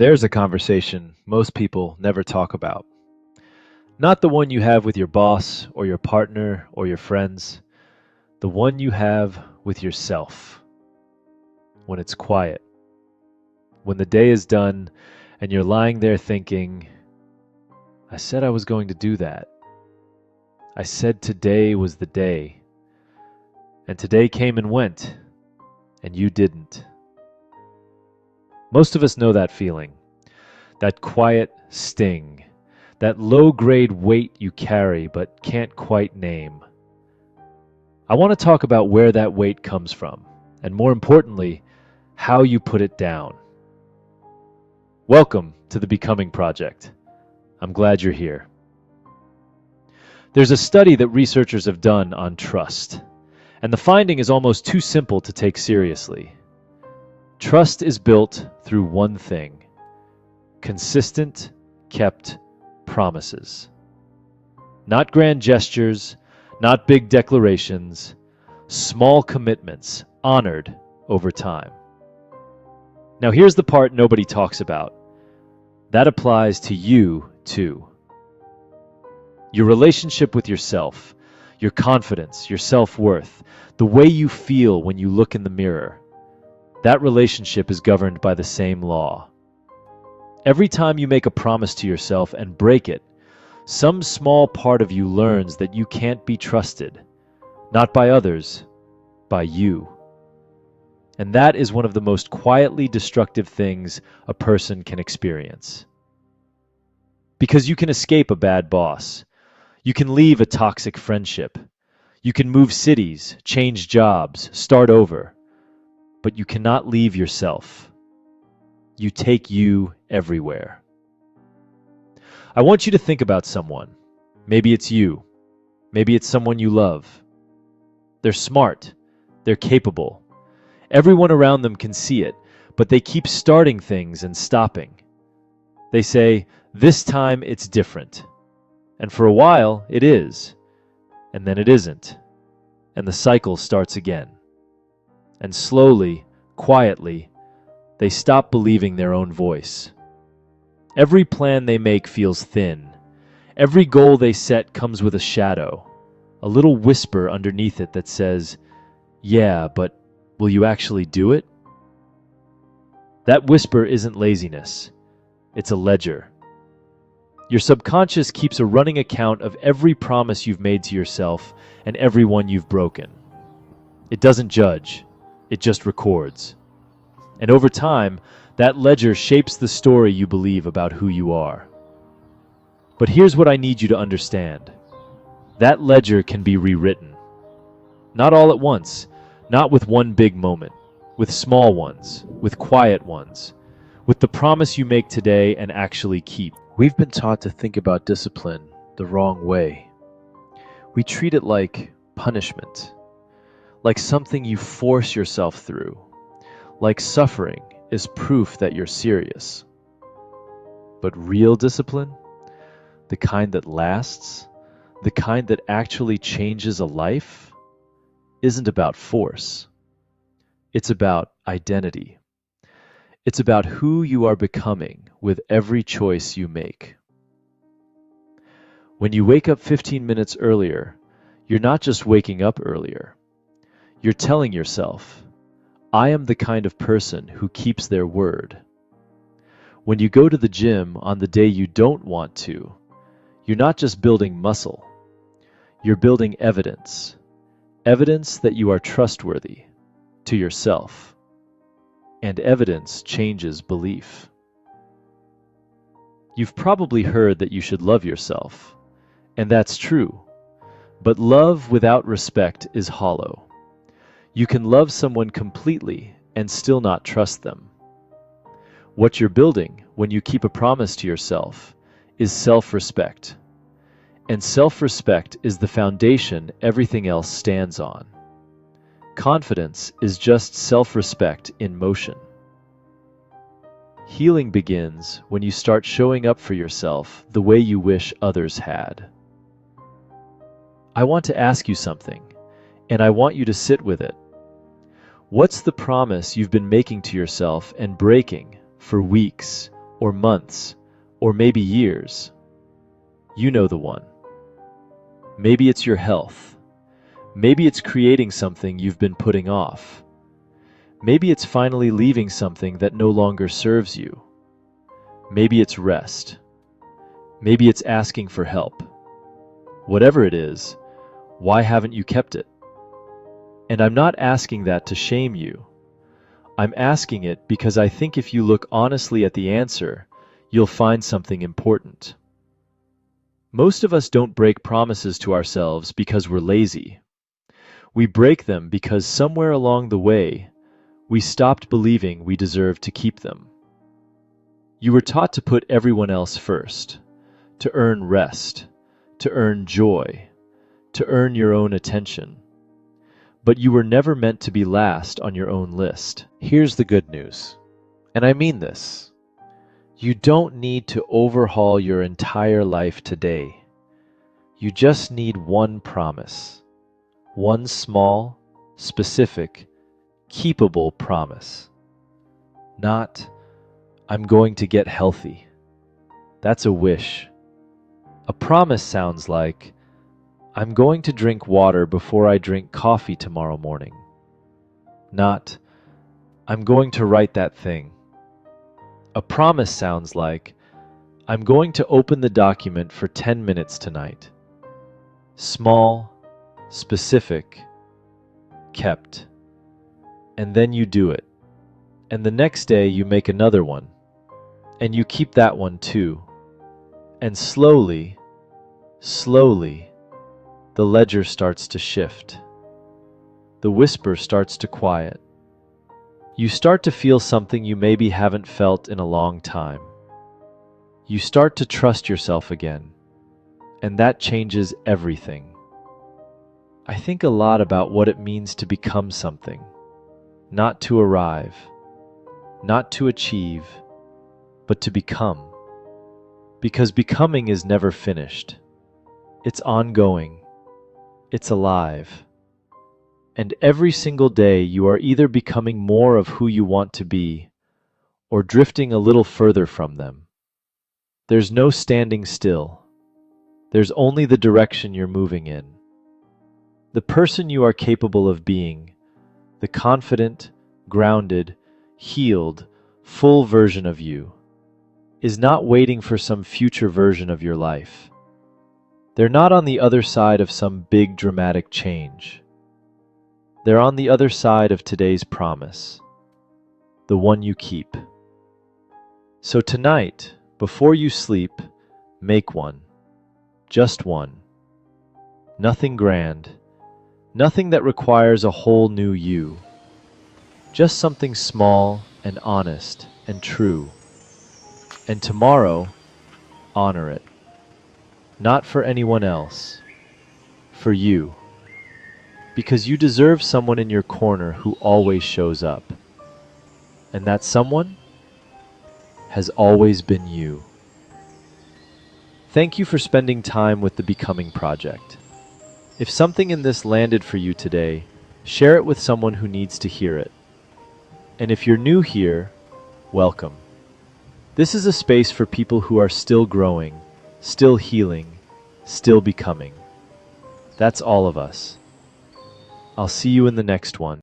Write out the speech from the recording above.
There's a conversation most people never talk about. Not the one you have with your boss or your partner or your friends, the one you have with yourself. When it's quiet, when the day is done and you're lying there thinking, I said I was going to do that. I said today was the day. And today came and went, and you didn't. Most of us know that feeling, that quiet sting, that low-grade weight you carry but can't quite name. I want to talk about where that weight comes from, and more importantly, how you put it down. Welcome to the Becoming Project. I'm glad you're here. There's a study that researchers have done on trust, and the finding is almost too simple to take seriously. Trust is built through one thing: consistent, kept promises. Not grand gestures, not big declarations, small commitments honored over time. Now here's the part nobody talks about. That applies to you too. Your relationship with yourself, your confidence, your self-worth, the way you feel when you look in the mirror, that relationship is governed by the same law. Every time you make a promise to yourself and break it, some small part of you learns that you can't be trusted, not by others, by you. And that is one of the most quietly destructive things a person can experience. Because you can escape a bad boss. You can leave a toxic friendship. You can move cities, change jobs, start over. But you cannot leave yourself. You take you everywhere. I want you to think about someone. Maybe it's you. Maybe it's someone you love. They're smart. They're capable. Everyone around them can see it, but they keep starting things and stopping. They say, this time it's different. And for a while, it is. And then it isn't. And the cycle starts again. And slowly, quietly, they stop believing their own voice. Every plan they make feels thin. Every goal they set comes with a shadow, a little whisper underneath it that says, yeah, but will you actually do it? That whisper isn't laziness. It's a ledger. Your subconscious keeps a running account of every promise you've made to yourself and every one you've broken. It doesn't judge. It just records. And over time, that ledger shapes the story you believe about who you are. But here's what I need you to understand. That ledger can be rewritten. Not all at once, not with one big moment, with small ones, with quiet ones, with the promise you make today and actually keep. We've been taught to think about discipline the wrong way. We treat it like punishment, like something you force yourself through, like suffering is proof that you're serious. But real discipline, the kind that lasts, the kind that actually changes a life, isn't about force. It's about identity. It's about who you are becoming with every choice you make. When you wake up 15 minutes earlier, you're not just waking up earlier. You're telling yourself, I am the kind of person who keeps their word. When you go to the gym on the day you don't want to, you're not just building muscle. You're building evidence. Evidence that you are trustworthy to yourself. And evidence changes belief. You've probably heard that you should love yourself, and that's true. But love without respect is hollow. You can love someone completely and still not trust them. What you're building when you keep a promise to yourself is self-respect. And self-respect is the foundation everything else stands on. Confidence is just self-respect in motion. Healing begins when you start showing up for yourself the way you wish others had. I want to ask you something, and I want you to sit with it. What's the promise you've been making to yourself and breaking for weeks or months, or maybe years. You know the one. Maybe it's your health. Maybe it's creating something you've been putting off. Maybe it's finally leaving something that no longer serves you. Maybe it's rest. Maybe it's asking for help. Whatever it is, why haven't you kept it? And I'm not asking that to shame you. I'm asking it because I think if you look honestly at the answer, you'll find something important. Most of us don't break promises to ourselves because we're lazy. We break them because somewhere along the way, we stopped believing we deserved to keep them. You were taught to put everyone else first, to earn rest, to earn joy, to earn your own attention. But you were never meant to be last on your own list. Here's the good news, and I mean this. You don't need to overhaul your entire life today. You just need one promise. One small, specific, keepable promise. Not, I'm going to get healthy. That's a wish. A promise sounds like, I'm going to drink water before I drink coffee tomorrow morning. Not, I'm going to write that thing. A promise sounds like, I'm going to open the document for 10 minutes tonight. Small, specific, kept. And then you do it. And the next day you make another one. And you keep that one too. And slowly, the ledger starts to shift. The whisper starts to quiet. You start to feel something you maybe haven't felt in a long time. You start to trust yourself again, and that changes everything. I think a lot about what it means to become something, not to arrive, not to achieve, but to become. Because becoming is never finished. It's ongoing. It's alive. And every single day you are either becoming more of who you want to be or drifting a little further from them. There's no standing still. There's only the direction you're moving in. The person you are capable of being, the confident, grounded, healed, full version of you, is not waiting for some future version of your life. They're not on the other side of some big dramatic change. They're on the other side of today's promise, the one you keep. So tonight, before you sleep, make one. Just one. Nothing grand. Nothing that requires a whole new you. Just something small and honest and true. And tomorrow, honor it. Not for anyone else. For you. Because you deserve someone in your corner who always shows up. And that someone has always been you. Thank you for spending time with the Becoming Project. If something in this landed for you today, share it with someone who needs to hear it. And if you're new here, welcome. This is a space for people who are still growing, still healing, still becoming. That's all of us. I'll see you in the next one.